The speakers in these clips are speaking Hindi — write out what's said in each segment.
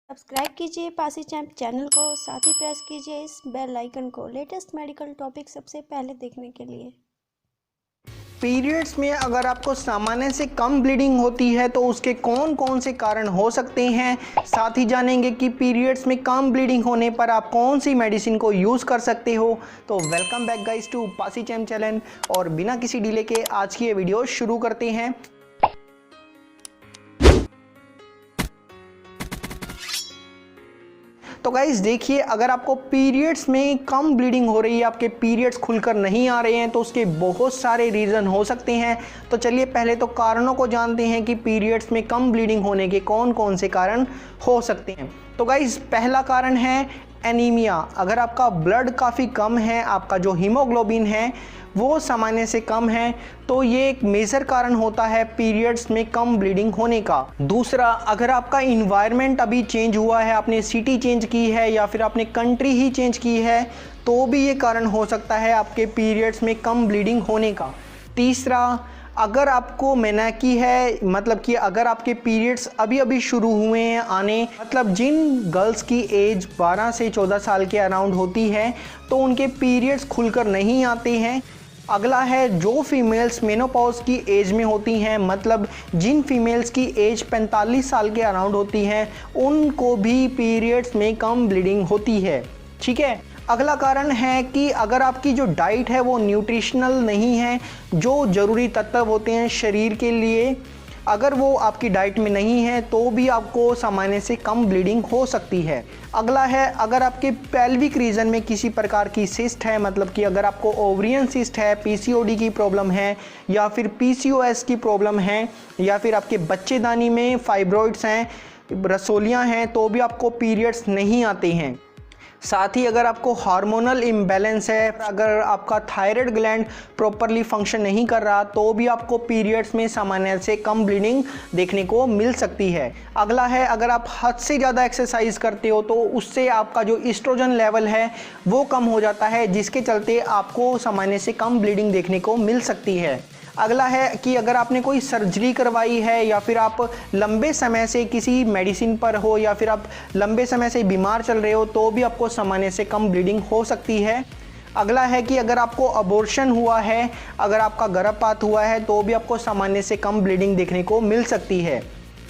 सब्सक्राइब कीजिए पासी चैंप चैनल को, साथ ही प्रेस कीजिए इस बेल आइकन को लेटेस्ट मेडिकल टॉपिक सबसे पहले देखने के लिए। पीरियड्स में अगर आपको सामान्य से कम ब्लीडिंग होती है तो उसके कौन कौन से कारण हो सकते हैं, साथ ही जानेंगे कि पीरियड्स में कम ब्लीडिंग होने पर आप कौन सी मेडिसिन को यूज़ कर सकते हो। तो welcome back guys to Pasi champ channel, और बिना किसी डिले के आज की ये वीडियो शुरू करते हैं। तो गाइस देखिए, अगर आपको पीरियड्स में कम ब्लीडिंग हो रही है, आपके पीरियड्स खुलकर नहीं आ रहे हैं, तो उसके बहुत सारे रीज़न हो सकते हैं। तो चलिए पहले तो कारणों को जानते हैं कि पीरियड्स में कम ब्लीडिंग होने के कौन कौन से कारण हो सकते हैं। तो गाइस पहला कारण है एनीमिया। अगर आपका ब्लड काफ़ी कम है, आपका जो हीमोग्लोबिन है वो सामान्य से कम है, तो ये एक मेजर कारण होता है पीरियड्स में कम ब्लीडिंग होने का। दूसरा, अगर आपका इन्वायरमेंट अभी चेंज हुआ है, आपने सिटी चेंज की है या फिर आपने कंट्री ही चेंज की है, तो भी ये कारण हो सकता है आपके पीरियड्स में कम ब्लीडिंग होने का। तीसरा, अगर आपको मेनाकी है, मतलब कि अगर आपके पीरियड्स अभी अभी शुरू हुए हैं आने, मतलब जिन गर्ल्स की एज 12 से 14 साल के अराउंड होती है तो उनके पीरियड्स खुलकर नहीं आते हैं। अगला है जो फीमेल्स मेनोपॉज की एज में होती हैं, मतलब जिन फीमेल्स की एज 45 साल के अराउंड होती हैं, उनको भी पीरियड्स में कम ब्लीडिंग होती है। ठीक है। अगला कारण है कि अगर आपकी जो डाइट है वो न्यूट्रिशनल नहीं है, जो ज़रूरी तत्व होते हैं शरीर के लिए, अगर वो आपकी डाइट में नहीं है तो भी आपको सामान्य से कम ब्लीडिंग हो सकती है। अगला है अगर आपके पेल्विक रीजन में किसी प्रकार की सिस्ट है, मतलब कि अगर आपको ओवरियन सिस्ट है, पीसीओडी की प्रॉब्लम है या फिर पीसीओएस की प्रॉब्लम है, या फिर आपके बच्चेदानी में फाइब्रॉइड्स हैं, रसोलियाँ हैं, तो भी आपको पीरियड्स नहीं आते हैं। साथ ही अगर आपको हार्मोनल इम्बैलेंस है, अगर आपका थायराइड ग्लैंड प्रॉपरली फंक्शन नहीं कर रहा, तो भी आपको पीरियड्स में सामान्य से कम ब्लीडिंग देखने को मिल सकती है। अगला है अगर आप हद से ज़्यादा एक्सरसाइज करते हो तो उससे आपका जो ईस्ट्रोजन लेवल है वो कम हो जाता है, जिसके चलते आपको सामान्य से कम ब्लीडिंग देखने को मिल सकती है। अगला है कि अगर आपने कोई सर्जरी करवाई है या फिर आप लंबे समय से किसी मेडिसिन पर हो या फिर आप लंबे समय से बीमार चल रहे हो, तो भी आपको सामान्य से कम ब्लीडिंग हो सकती है। अगला है कि अगर आपको अबॉर्शन हुआ है, अगर आपका गर्भपात हुआ है, तो भी आपको सामान्य से कम ब्लीडिंग देखने को मिल सकती है।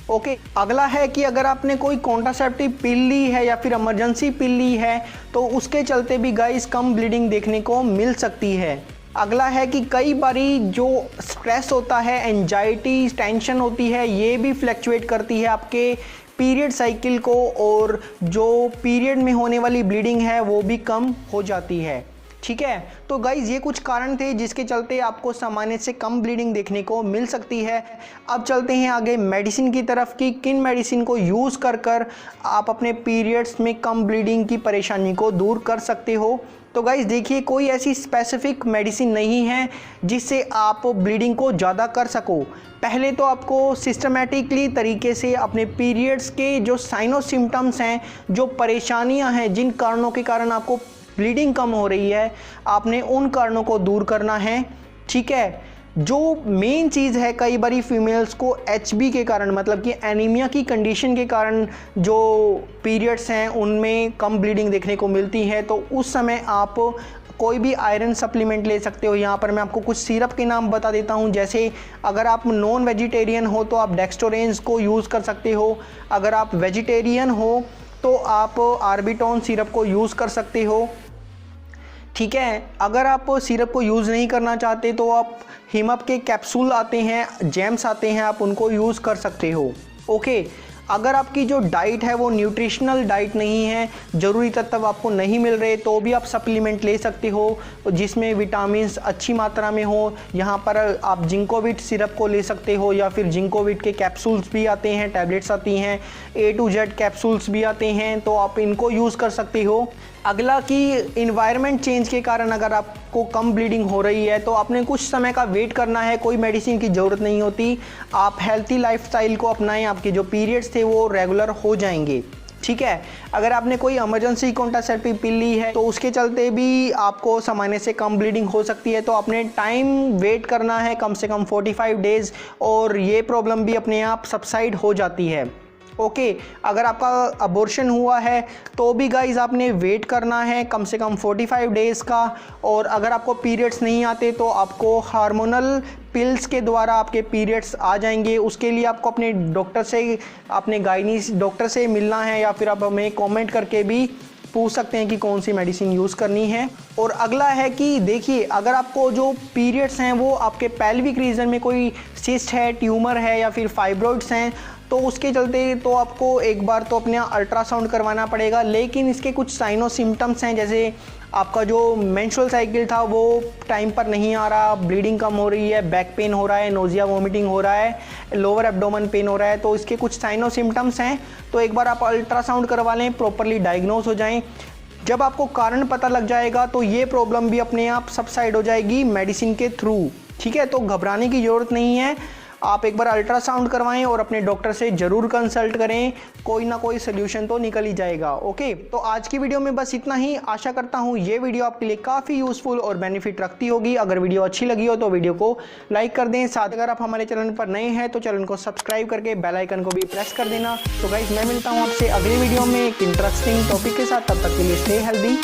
ओके। अगला है कि अगर आपने कोई कॉन्ट्रासेप्टिव पिल ली है या फिर इमरजेंसी पिल ली है, तो उसके चलते भी गाइस कम ब्लीडिंग देखने को मिल सकती है। अगला है कि कई बारी जो स्ट्रेस होता है, एंजाइटी, टेंशन होती है, ये भी फ्लक्चुएट करती है आपके पीरियड साइकिल को, और जो पीरियड में होने वाली ब्लीडिंग है वो भी कम हो जाती है। ठीक है। तो गाइज ये कुछ कारण थे जिसके चलते आपको सामान्य से कम ब्लीडिंग देखने को मिल सकती है। अब चलते हैं आगे मेडिसिन की तरफ कि किन मेडिसिन को यूज़ कर कर आप अपने पीरियड्स में कम ब्लीडिंग की परेशानी को दूर कर सकते हो। तो गाइज देखिए, कोई ऐसी स्पेसिफिक मेडिसिन नहीं है जिससे आप ब्लीडिंग को ज़्यादा कर सको। पहले तो आपको सिस्टमेटिकली तरीके से अपने पीरियड्स के जो साइनो सिम्टम्स हैं, जो परेशानियां हैं, जिन कारणों के कारण आपको ब्लीडिंग कम हो रही है, आपने उन कारणों को दूर करना है। ठीक है। जो मेन चीज़ है, कई बारी फीमेल्स को एचबी के कारण, मतलब कि एनीमिया की कंडीशन के कारण जो पीरियड्स हैं उनमें कम ब्लीडिंग देखने को मिलती है, तो उस समय आप कोई भी आयरन सप्लीमेंट ले सकते हो। यहाँ पर मैं आपको कुछ सिरप के नाम बता देता हूँ। जैसे अगर आप नॉन वेजिटेरियन हो तो आप डेक्स्टोरेंस को यूज़ कर सकते हो। अगर आप वेजिटेरियन हो तो आप आर्बिटोन सिरप को यूज़ कर सकते हो। ठीक है। अगर आप सिरप को यूज़ नहीं करना चाहते तो आप हिमअप के कैप्सूल आते हैं, जेम्स आते हैं, आप उनको यूज़ कर सकते हो। ओके। अगर आपकी जो डाइट है वो न्यूट्रिशनल डाइट नहीं है, ज़रूरी तत्व आपको नहीं मिल रहे, तो भी आप सप्लीमेंट ले सकते हो जिसमें विटामिन्स अच्छी मात्रा में हो। यहाँ पर आप जिंकोविट सिरप को ले सकते हो, या फिर जिंकोविट के कैप्सूल्स भी आते हैं, टैबलेट्स आती हैं, A to Z कैप्सूल्स भी आते हैं, तो आप इनको यूज़ कर सकते हो। अगला कि इन्वायरमेंट चेंज के कारण अगर आपको कम ब्लीडिंग हो रही है तो आपने कुछ समय का वेट करना है, कोई मेडिसिन की ज़रूरत नहीं होती। आप हेल्थी लाइफस्टाइल को अपनाएं, आपके जो पीरियड्स थे वो रेगुलर हो जाएंगे। ठीक है। अगर आपने कोई इमरजेंसी कॉन्ट्रासेप्टिव पिल ली है तो उसके चलते भी आपको सामान्य से कम ब्लीडिंग हो सकती है, तो आपने टाइम वेट करना है कम से कम 45 डेज़, और ये प्रॉब्लम भी अपने आप सबसाइड हो जाती है। ओके अगर आपका अबॉर्शन हुआ है तो भी गाइज आपने वेट करना है कम से कम 45 डेज़ का। और अगर आपको पीरियड्स नहीं आते तो आपको हार्मोनल पिल्स के द्वारा आपके पीरियड्स आ जाएंगे। उसके लिए आपको अपने डॉक्टर से, अपने गायनी डॉक्टर से मिलना है, या फिर आप हमें कमेंट करके भी पूछ सकते हैं कि कौन सी मेडिसिन यूज़ करनी है। और अगला है कि देखिए, अगर आपको जो पीरियड्स हैं वो आपके पेल्विक रीजन में कोई सिस्ट है, ट्यूमर है या फिर फाइब्रॉइड्स हैं, तो उसके चलते तो आपको एक बार तो अपना अल्ट्रासाउंड करवाना पड़ेगा। लेकिन इसके कुछ साइनो सिम्टम्स हैं, जैसे आपका जो मेंस्ट्रुअल साइकिल था वो टाइम पर नहीं आ रहा, ब्लीडिंग कम हो रही है, बैक पेन हो रहा है, नोजिया वोमिटिंग हो रहा है, लोअर एब्डोमेन पेन हो रहा है, तो इसके कुछ साइनो सिम्टम्स हैं। तो एक बार आप अल्ट्रासाउंड करवा लें, प्रॉपरली डायग्नोज हो जाएं। जब आपको कारण पता लग जाएगा तो ये प्रॉब्लम भी अपने आप सबसाइड हो जाएगी मेडिसिन के थ्रू। ठीक है, तो घबराने की ज़रूरत नहीं है। आप एक बार अल्ट्रासाउंड करवाएं और अपने डॉक्टर से ज़रूर कंसल्ट करें, कोई ना कोई सोल्यूशन तो निकल ही जाएगा। ओके, तो आज की वीडियो में बस इतना ही। आशा करता हूँ ये वीडियो आपके लिए काफ़ी यूज़फुल और बेनिफिट रखती होगी। अगर वीडियो अच्छी लगी हो तो वीडियो को लाइक कर दें। साथ अगर आप हमारे चैनल पर नए हैं तो चैनल को सब्सक्राइब करके बेल आइकन को भी प्रेस कर देना। तो गाइस, मैं मिलता हूँ आपसे अगली वीडियो में एक इंटरेस्टिंग टॉपिक के साथ। तब तक के लिए स्टे हेल्दी।